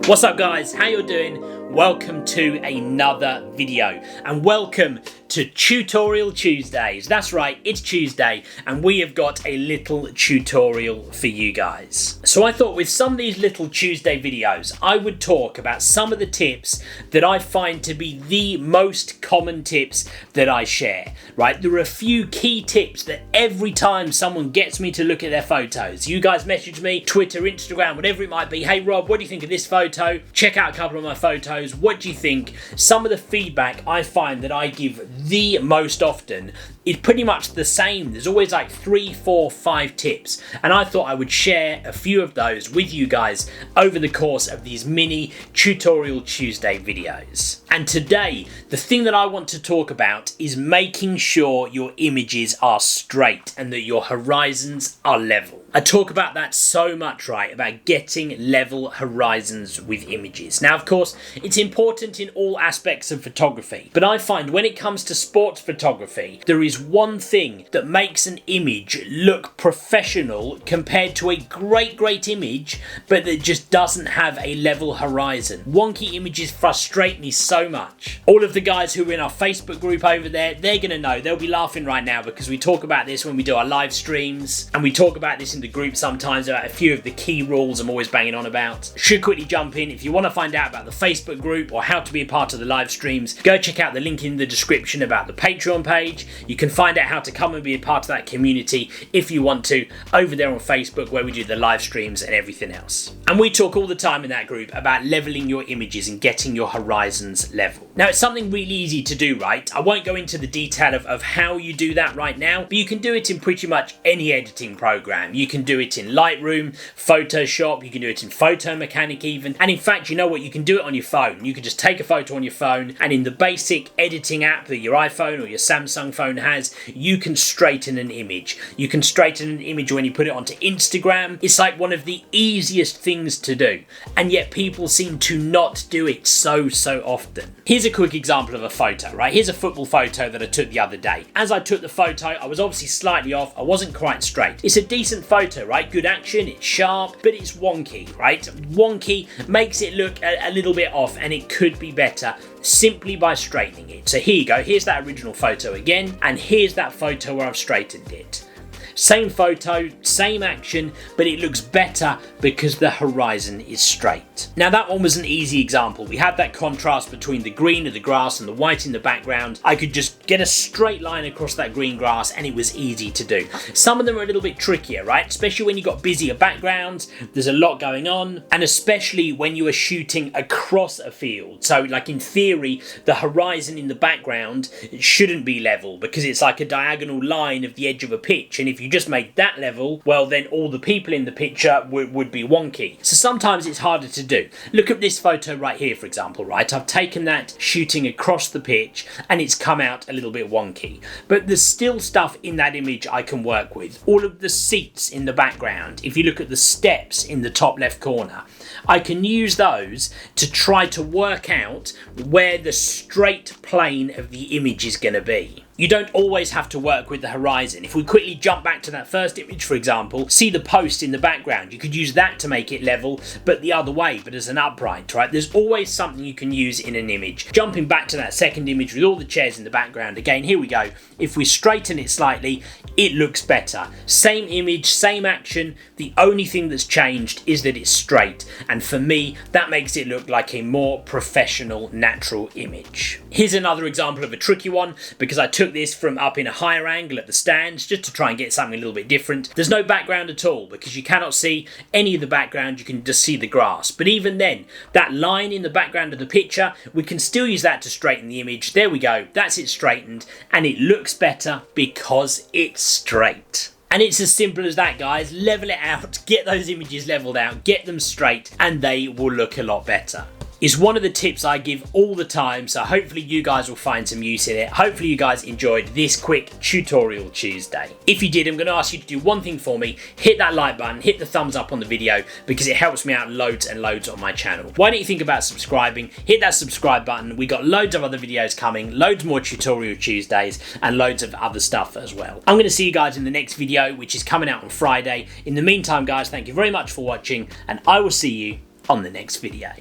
What's up guys, how you doing? Welcome to another video and welcome to Tutorial Tuesdays. That's right, it's Tuesday and we have got a little tutorial for you guys. So I thought with some of these little Tuesday videos I would talk about some of the tips that I find to be the most common tips that I share. Right, there are a few key tips that every time someone gets me to look at their photos, you guys message me, Twitter, Instagram, whatever it might be, hey Rob, what do you think of this photo? Check out a couple of my photos, what do you think? Some of the feedback I find that I give the most often is pretty much the same. There's always like 3, 4, 5 tips, and I thought I would share a few of those with you guys over the course of these mini Tutorial Tuesday videos. And today, the thing that I want to talk about is making sure your images are straight and that your horizons are level. I talk about that so much, right, about getting level horizons with images. Now, of course, it's important in all aspects of photography, but I find when it comes to sports photography, there is one thing that makes an image look professional compared to a great image, but that just doesn't have a level horizon. Wonky images frustrate me so much. All of the guys who are in our Facebook group over there, they're gonna know, they'll be laughing right now because we talk about this when we do our live streams, and we talk about this in the group sometimes about a few of the key rules I'm always banging on about. Should quickly jump in, if you want to find out about the Facebook group or how to be a part of the live streams, go check out the link in the description about the Patreon page. You can find out how to come and be a part of that community if you want to over there on Facebook, where we do the live streams and everything else. And we talk all the time in that group about leveling your images and getting your horizons level. Now, it's something really easy to do, right? I won't go into the detail of how you do that right now, but you can do it in pretty much any editing program. You can do it in Lightroom, Photoshop, you can do it in Photo Mechanic even, and in fact, you know what, you can do it on your phone. You can just take a photo on your phone, and in the basic editing app that your iPhone or your Samsung phone has, you can straighten an image. You can straighten an image when you put it onto Instagram. It's like one of the easiest things to do, and yet people seem to not do it so often. Here's a quick example of a photo, right? Here's a football photo that I took the other day. As I took the photo, I was obviously slightly off. I wasn't quite straight. It's a decent photo, right? Good action, it's sharp, but it's wonky, right? Wonky makes it look a little bit off, and it could be better simply by straightening it. So here you go, here's that original photo again, and here's that photo where I've straightened it. Same photo, same action, but it looks better because the horizon is straight. Now that one was an easy example. We had that contrast between the green of the grass and the white in the background. I could just get a straight line across that green grass and it was easy to do. Some of them are a little bit trickier, right? Especially when you've got busier backgrounds, there's a lot going on, and especially when you are shooting across a field. So like in theory, the horizon in the background shouldn't be level because it's like a diagonal line of the edge of a pitch, and if you just made that level, well then all the people in the picture would be wonky. So sometimes it's harder to do. Look at this photo right here, for example, right? I've taken that shooting across the pitch and it's come out a little bit wonky. But there's still stuff in that image I can work with. All of the seats in the background, if you look at the steps in the top left corner, I can use those to try to work out where the straight plane of the image is going to be. You don't always have to work with the horizon. If we quickly jump back to that first image, for example, see the post in the background. You could use that to make it level, but the other way, but as an upright, right? There's always something you can use in an image. Jumping back to that second image with all the chairs in the background, again, here we go. If we straighten it slightly, it looks better. Same image, same action. The only thing that's changed is that it's straight. And for me, that makes it look like a more professional, natural image. Here's another example of a tricky one, because I took this from up in a higher angle at the stands just to try and get something a little bit different. There's no background at all because you cannot see any of the background, you can just see the grass. But even then, that line in the background of the picture, we can still use that to straighten the image. There we go, that's it straightened, and it looks better because it's straight. And it's as simple as that, guys. Level it out, get those images leveled out, get them straight, and they will look a lot better. Is one of the tips I give all the time, so hopefully you guys will find some use in it. Hopefully you guys enjoyed this quick Tutorial Tuesday. If you did, I'm going to ask you to do one thing for me. Hit that like button, hit the thumbs up on the video, because it helps me out loads and loads on my channel. Why don't you think about subscribing? Hit that subscribe button. We got loads of other videos coming, loads more Tutorial Tuesdays, and loads of other stuff as well. I'm going to see you guys in the next video, which is coming out on Friday. In the meantime, guys, thank you very much for watching, and I will see you on the next video.